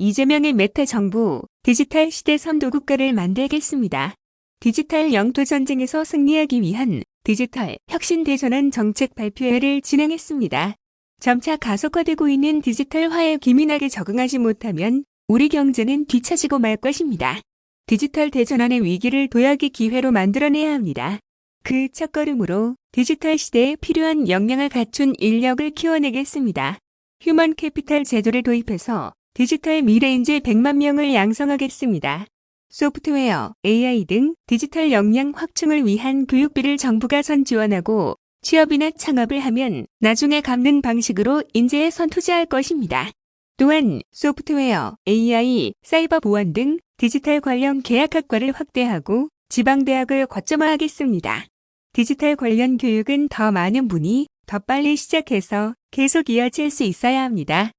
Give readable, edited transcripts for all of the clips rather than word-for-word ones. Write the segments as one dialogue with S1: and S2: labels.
S1: 이재명의 메타 정부, 디지털 시대 선도국가를 만들겠습니다. 디지털 영토 전쟁에서 승리하기 위한 디지털 혁신 대전환 정책 발표회를 진행했습니다. 점차 가속화되고 있는 디지털화에 기민하게 적응하지 못하면 우리 경제는 뒤처지고 말 것입니다. 디지털 대전환의 위기를 도약의 기회로 만들어내야 합니다. 그 첫걸음으로 디지털 시대에 필요한 역량을 갖춘 인력을 키워내겠습니다. 휴먼 캐피탈 제도를 도입해서 디지털 미래인재 100만 명을 양성하겠습니다. 소프트웨어, AI 등 디지털 역량 확충을 위한 교육비를 정부가 선 지원하고 취업이나 창업을 하면 나중에 갚는 방식으로 인재에 선 투자할 것입니다. 또한 소프트웨어, AI, 사이버 보안 등 디지털 관련 계약학과를 확대하고 지방대학을 거점화하겠습니다. 디지털 관련 교육은 더 많은 분이 더 빨리 시작해서 계속 이어질 수 있어야 합니다.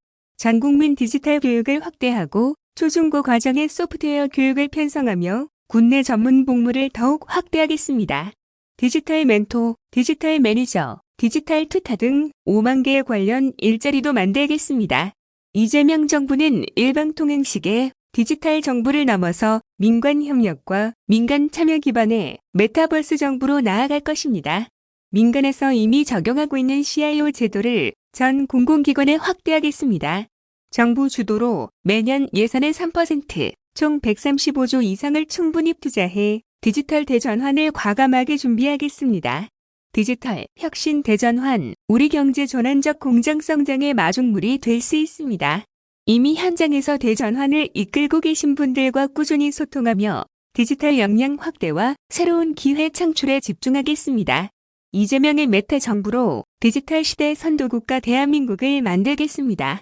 S1: 전 국민 디지털 교육을 확대하고 초중고 과정의 소프트웨어 교육을 편성하며 국내 전문 복무를 더욱 확대하겠습니다. 디지털 멘토, 디지털 매니저, 디지털 투타 등 5만 개의 관련 일자리도 만들겠습니다. 이재명 정부는 일방통행식의 디지털 정부를 넘어서 민관 협력과 민간 참여 기반의 메타버스 정부로 나아갈 것입니다. 민간에서 이미 적용하고 있는 CIO 제도를 전 공공기관에 확대하겠습니다. 정부 주도로 매년 예산의 3%, 총 135조 이상을 충분히 투자해 디지털 대전환을 과감하게 준비하겠습니다. 디지털 혁신 대전환, 우리 경제 전환적 공정 성장의 마중물이 될 수 있습니다. 이미 현장에서 대전환을 이끌고 계신 분들과 꾸준히 소통하며 디지털 역량 확대와 새로운 기회 창출에 집중하겠습니다. 이재명의 메타 정부로 디지털 시대 선도국가 대한민국을 만들겠습니다.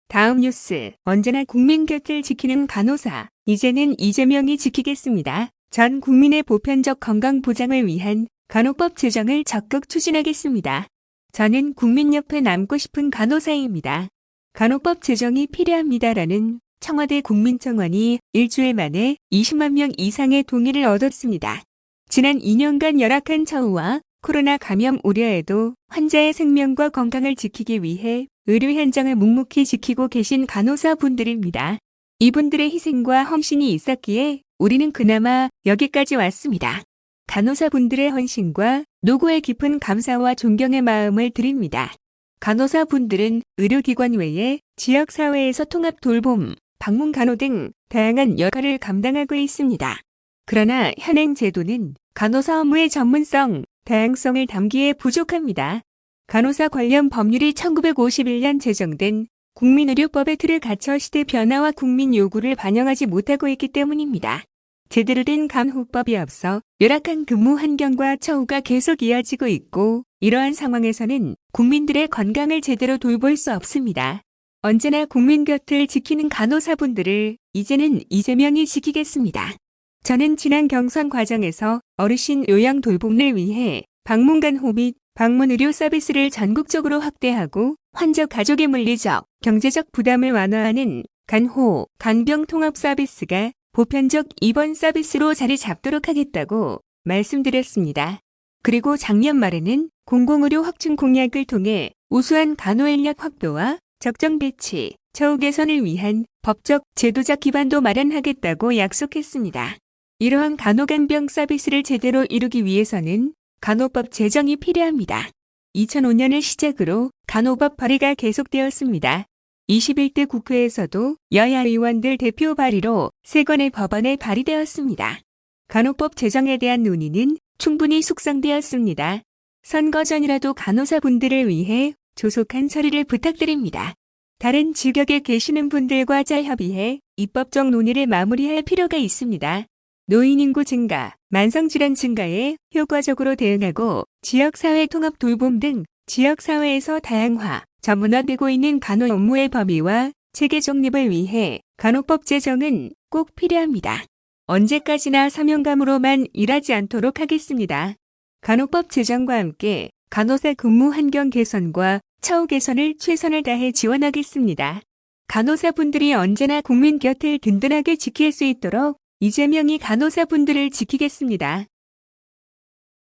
S1: 다음 뉴스, 언제나 국민 곁을 지키는 간호사, 이제는 이재명이 지키겠습니다. 전 국민의 보편적 건강 보장을 위한 간호법 제정을 적극 추진하겠습니다. 저는 국민 옆에 남고 싶은 간호사입니다. 간호법 제정이 필요합니다라는 청와대 국민청원이 일주일 만에 20만 명 이상의 동의를 얻었습니다. 지난 2년간 열악한 처우와 코로나 감염 우려에도 환자의 생명과 건강을 지키기 위해 의료 현장을 묵묵히 지키고 계신 간호사분들입니다. 이분들의 희생과 헌신이 있었기에 우리는 그나마 여기까지 왔습니다. 간호사분들의 헌신과 노고에 깊은 감사와 존경의 마음을 드립니다. 간호사분들은 의료기관 외에 지역사회에서 통합 돌봄, 방문 간호 등 다양한 역할을 감당하고 있습니다. 그러나 현행 제도는 간호사 업무의 전문성, 다양성을 담기에 부족합니다. 간호사 관련 법률이 1951년 제정된 국민의료법의 틀을 갖춰 시대 변화와 국민 요구를 반영하지 못하고 있기 때문입니다. 제대로 된 간호법이 없어 열악한 근무 환경과 처우가 계속 이어지고 있고 이러한 상황에서는 국민들의 건강을 제대로 돌볼 수 없습니다. 언제나 국민 곁을 지키는 간호사분들을 이제는 이재명이 지키겠습니다. 저는 지난 경선 과정에서 어르신 요양 돌봄을 위해 방문간호 및 방문의료 서비스를 전국적으로 확대하고 환자 가족의 물리적, 경제적 부담을 완화하는 간호, 간병 통합 서비스가 보편적 입원 서비스로 자리 잡도록 하겠다고 말씀드렸습니다. 그리고 작년 말에는 공공의료 확충 공약을 통해 우수한 간호인력 확보와 적정 배치, 처우 개선을 위한 법적, 제도적 기반도 마련하겠다고 약속했습니다. 이러한 간호간병 서비스를 제대로 이루기 위해서는 간호법 제정이 필요합니다. 2005년을 시작으로 간호법 발의가 계속되었습니다. 21대 국회에서도 여야 의원들 대표 발의로 3건의 법안에 발의되었습니다. 간호법 제정에 대한 논의는 충분히 숙성되었습니다. 선거 전이라도 간호사분들을 위해 조속한 처리를 부탁드립니다. 다른 직역에 계시는 분들과 잘 협의해 입법적 논의를 마무리할 필요가 있습니다. 노인 인구 증가, 만성질환 증가에 효과적으로 대응하고 지역사회 통합 돌봄 등 지역사회에서 다양화, 전문화되고 있는 간호 업무의 범위와 체계 정립을 위해 간호법 제정은 꼭 필요합니다. 언제까지나 사명감으로만 일하지 않도록 하겠습니다. 간호법 제정과 함께 간호사 근무 환경 개선과 처우 개선을 최선을 다해 지원하겠습니다. 간호사분들이 언제나 국민 곁을 든든하게 지킬 수 있도록 이재명이 간호사분들을 지키겠습니다.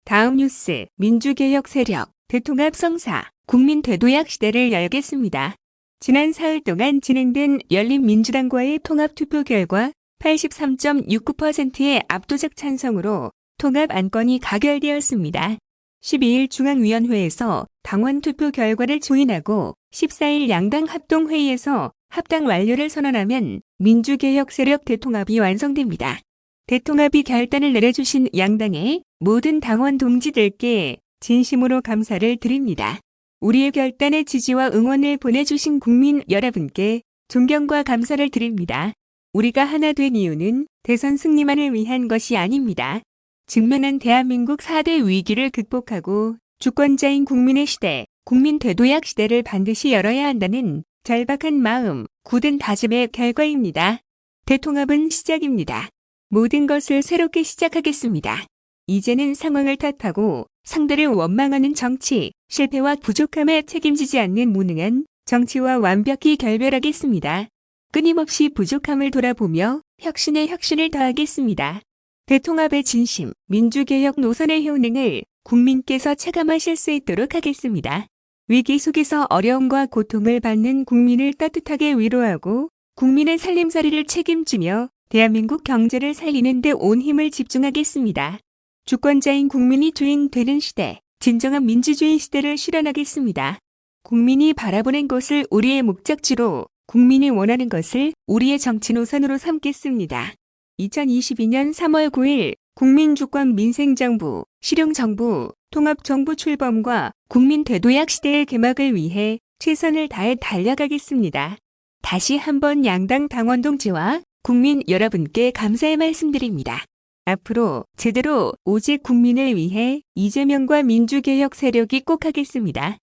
S1: 다음 뉴스, 민주개혁 세력, 대통합 성사, 국민 대도약 시대를 열겠습니다. 지난 사흘 동안 진행된 열린민주당과의 통합투표 결과 83.69%의 압도적 찬성으로 통합 안건이 가결되었습니다. 12일 중앙위원회에서 당원 투표 결과를 조인하고 14일 양당 합동회의에서 합당 완료를 선언하면 민주개혁 세력 대통합이 완성됩니다. 대통합이 결단을 내려주신 양당의 모든 당원 동지들께 진심으로 감사를 드립니다. 우리의 결단에 지지와 응원을 보내주신 국민 여러분께 존경과 감사를 드립니다. 우리가 하나 된 이유는 대선 승리만을 위한 것이 아닙니다. 직면한 대한민국 4대 위기를 극복하고 주권자인 국민의 시대, 국민 대도약 시대를 반드시 열어야 한다는 절박한 마음, 굳은 다짐의 결과입니다. 대통합은 시작입니다. 모든 것을 새롭게 시작하겠습니다. 이제는 상황을 탓하고 상대를 원망하는 정치, 실패와 부족함에 책임지지 않는 무능한 정치와 완벽히 결별하겠습니다. 끊임없이 부족함을 돌아보며 혁신에 혁신을 더하겠습니다. 대통합의 진심, 민주개혁 노선의 효능을 국민께서 체감하실 수 있도록 하겠습니다. 위기 속에서 어려움과 고통을 받는 국민을 따뜻하게 위로하고 국민의 살림살이를 책임지며 대한민국 경제를 살리는 데 온 힘을 집중하겠습니다. 주권자인 국민이 주인 되는 시대, 진정한 민주주의 시대를 실현하겠습니다. 국민이 바라보는 것을 우리의 목적지로, 국민이 원하는 것을 우리의 정치 노선으로 삼겠습니다. 2022년 3월 9일 국민주권 민생정부, 실용정부, 통합정부 출범과 국민 대도약 시대의 개막을 위해 최선을 다해 달려가겠습니다. 다시 한번 양당 당원 동지와 국민 여러분께 감사의 말씀드립니다. 앞으로 제대로 오직 국민을 위해 이재명과 민주개혁 세력이 꼭 하겠습니다.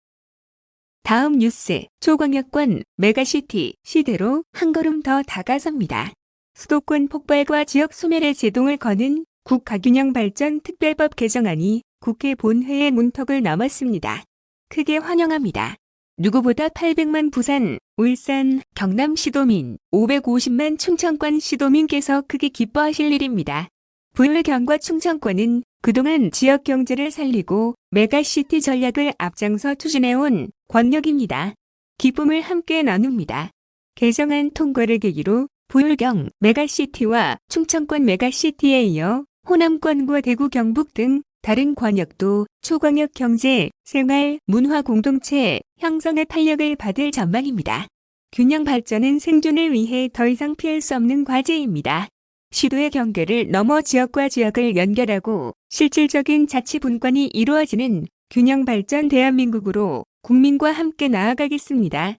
S1: 다음 뉴스, 초광역권 메가시티 시대로 한 걸음 더 다가섭니다. 수도권 폭발과 지역 소멸에 제동을 거는 국가균형 발전 특별법 개정안이 국회 본회의 문턱을 넘었습니다. 크게 환영합니다. 누구보다 800만 부산, 울산, 경남 시도민, 550만 충청권 시도민께서 크게 기뻐하실 일입니다. 부울경과 충청권은 그동안 지역 경제를 살리고 메가시티 전략을 앞장서 추진해온 권역입니다. 기쁨을 함께 나눕니다. 개정안 통과를 계기로 부울경 메가시티와 충청권 메가시티에 이어 호남권과 대구 경북 등 다른 권역도 초광역 경제, 생활, 문화 공동체 형성의 탄력을 받을 전망입니다. 균형 발전은 생존을 위해 더 이상 피할 수 없는 과제입니다. 시도의 경계를 넘어 지역과 지역을 연결하고 실질적인 자치 분권이 이루어지는 균형 발전 대한민국으로 국민과 함께 나아가겠습니다.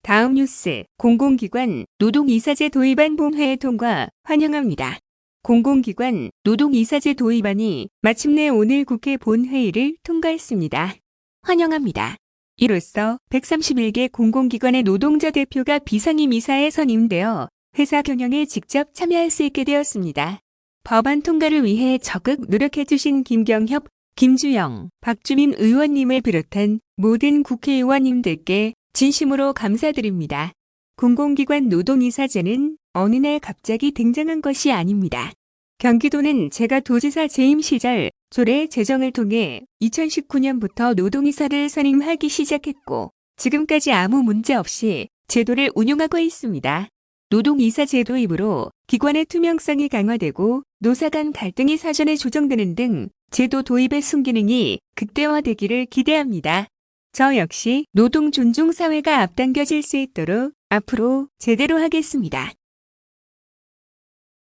S1: 다음 뉴스, 공공기관 노동이사제 도입안 본회의 통과 환영합니다. 공공기관 노동이사제 도입안이 마침내 오늘 국회 본회의를 통과했습니다. 환영합니다. 이로써 131개 공공기관의 노동자 대표가 비상임 이사에 선임되어 회사 경영에 직접 참여할 수 있게 되었습니다. 법안 통과를 위해 적극 노력해주신 김경협, 김주영, 박주민 의원님을 비롯한 모든 국회의원님들께 진심으로 감사드립니다. 공공기관 노동이사제는 어느 날 갑자기 등장한 것이 아닙니다. 경기도는 제가 도지사 재임 시절 조례 제정을 통해 2019년부터 노동이사를 선임하기 시작했고 지금까지 아무 문제 없이 제도를 운용하고 있습니다. 노동이사제 도입으로 기관의 투명성이 강화되고 노사 간 갈등이 사전에 조정되는 등 제도 도입의 순기능이 극대화되기를 기대합니다. 저 역시 노동 존중 사회가 앞당겨질 수 있도록 앞으로 제대로 하겠습니다.